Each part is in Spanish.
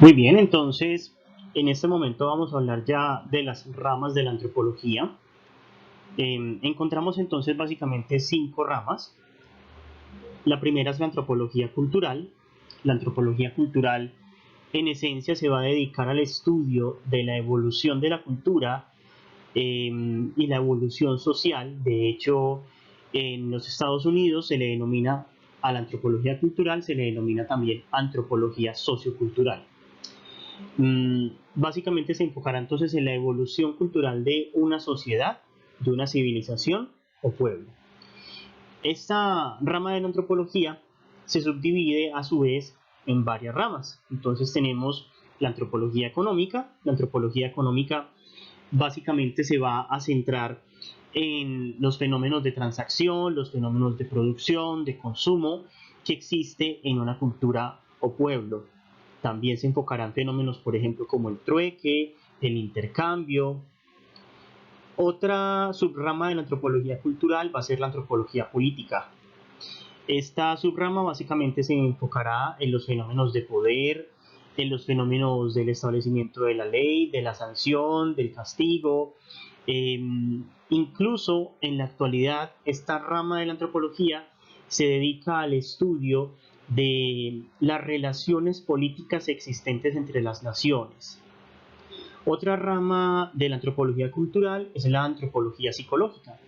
Muy bien, entonces en este momento vamos a hablar ya de las ramas de la antropología. Encontramos entonces básicamente cinco ramas. La primera es la antropología cultural. La antropología cultural en esencia se va a dedicar al estudio de la evolución de la cultura y la evolución social. De hecho, en los Estados Unidos se le denomina a la antropología cultural, se le denomina también antropología sociocultural. Básicamente se enfocará entonces en la evolución cultural de una sociedad, de una civilización o pueblo. Esta rama de la antropología se subdivide a su vez en varias ramas. Entonces tenemos la antropología económica. La antropología económica básicamente se va a centrar en los fenómenos de transacción, los fenómenos de producción, de consumo que existe en una cultura o pueblo. También se enfocarán fenómenos, por ejemplo, como el trueque, el intercambio. Otra subrama de la antropología cultural va a ser la antropología política. Esta subrama básicamente se enfocará en los fenómenos de poder, en los fenómenos del establecimiento de la ley, de la sanción, del castigo. Eh, Incluso en la actualidad, esta rama de la antropología se dedica al estudio de las relaciones políticas existentes entre las naciones. Otra rama de la antropología cultural es la antropología psicológica.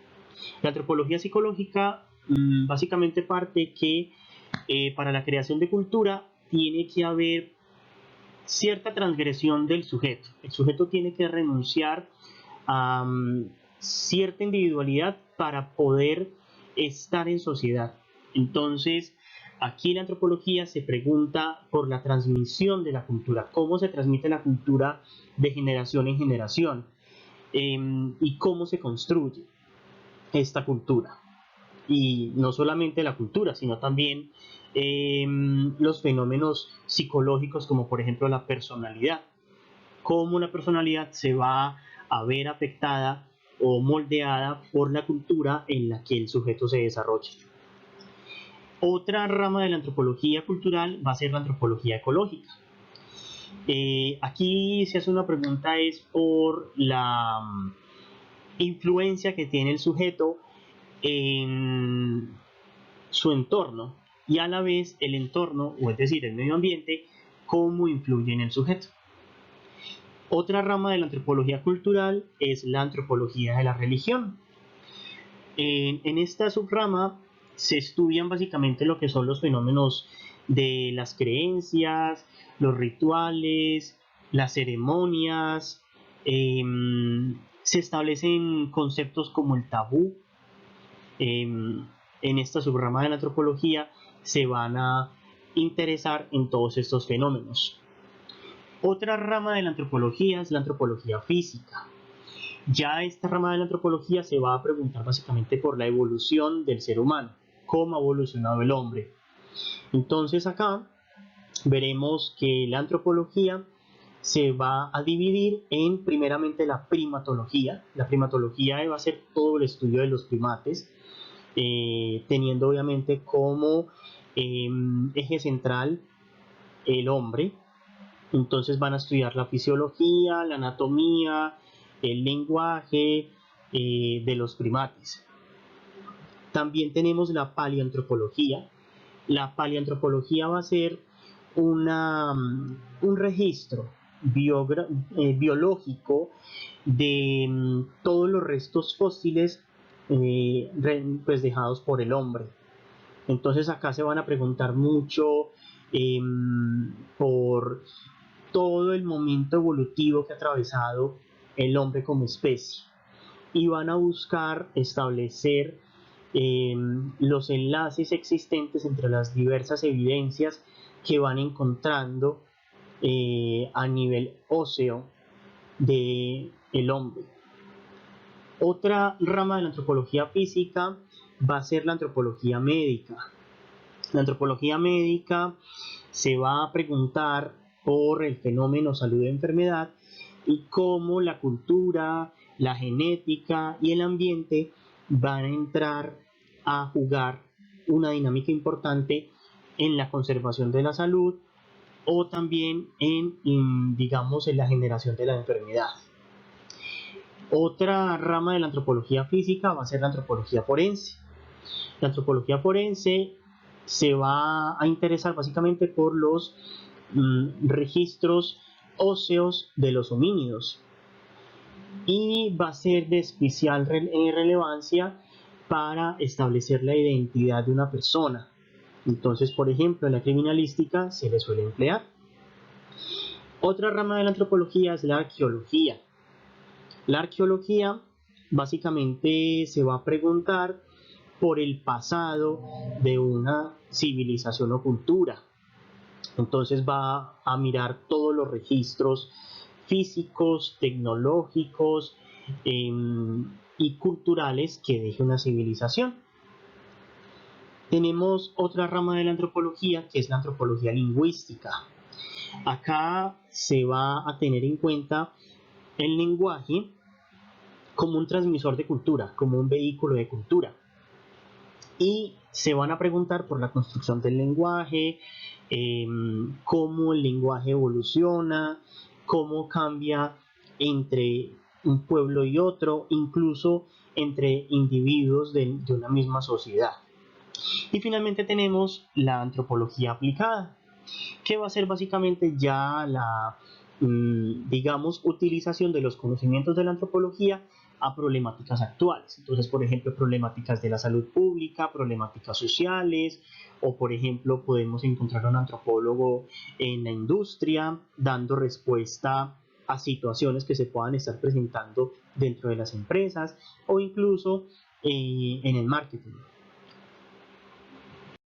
La antropología psicológica básicamente parte que para la creación de cultura tiene que haber cierta transgresión del sujeto. El sujeto tiene que renunciar a cierta individualidad para poder estar en sociedad. Entonces, aquí en la antropología se pregunta por la transmisión de la cultura, cómo se transmite la cultura de generación en generación y cómo se construye esta cultura. Y no solamente la cultura, sino también los fenómenos psicológicos como por ejemplo la personalidad, cómo la personalidad se va a ver afectada o moldeada por la cultura en la que el sujeto se desarrolla. Otra rama de la antropología cultural va a ser la antropología ecológica. Aquí se hace una pregunta es por la influencia que tiene el sujeto en su entorno y a la vez el entorno, o es decir, el medio ambiente, cómo influye en el sujeto. Otra rama de la antropología cultural es la antropología de la religión. En esta subrama se estudian básicamente lo que son los fenómenos de las creencias, los rituales, las ceremonias. Se establecen conceptos como el tabú. En esta subrama de la antropología se van a interesar en todos estos fenómenos. Otra rama de la antropología es la antropología física. Ya esta rama de la antropología se va a preguntar básicamente por la evolución del ser humano, cómo ha evolucionado el hombre. Entonces acá veremos que la antropología se va a dividir en primeramente la primatología. La primatología va a ser todo el estudio de los primates, teniendo obviamente como eje central el hombre. Entonces van a estudiar la fisiología, la anatomía, el lenguaje de los primates. También tenemos la paleoantropología. La paleoantropología va a ser un registro biológico de todos los restos fósiles pues dejados por el hombre. Entonces acá se van a preguntar mucho eh, por todo el momento evolutivo que ha atravesado el hombre como especie y van a buscar establecer eh, los enlaces existentes entre las diversas evidencias que van encontrando a nivel óseo de el hombre. Otra rama de la antropología física va a ser la antropología médica. La antropología médica se va a preguntar por el fenómeno salud-enfermedad y cómo la cultura, la genética y el ambiente van a entrar a jugar una dinámica importante en la conservación de la salud o también digamos, en la generación de la enfermedad. Otra rama de la antropología física va a ser la antropología forense. La antropología forense se va a interesar básicamente por los registros óseos de los homínidos y va a ser de especial relevancia para establecer la identidad de una persona. Entonces, por ejemplo, en la criminalística se le suele emplear. Otra rama de la antropología es la arqueología. La arqueología básicamente se va a preguntar por el pasado de una civilización o cultura. Entonces va a mirar todos los registros físicos, tecnológicos y culturales que deje una civilización. Tenemos otra rama de la antropología que es la antropología lingüística. Acá se va a tener en cuenta el lenguaje como un transmisor de cultura, como un vehículo de cultura. Y se van a preguntar por la construcción del lenguaje, cómo el lenguaje evoluciona, cómo cambia entre un pueblo y otro, incluso entre individuos de una misma sociedad. Y finalmente tenemos la antropología aplicada, que va a ser básicamente ya la, digamos, utilización de los conocimientos de la antropología a problemáticas actuales. Entonces, por ejemplo, problemáticas de la salud pública, problemáticas sociales, o por ejemplo, podemos encontrar a un antropólogo en la industria dando respuesta a situaciones que se puedan estar presentando dentro de las empresas o incluso en el marketing.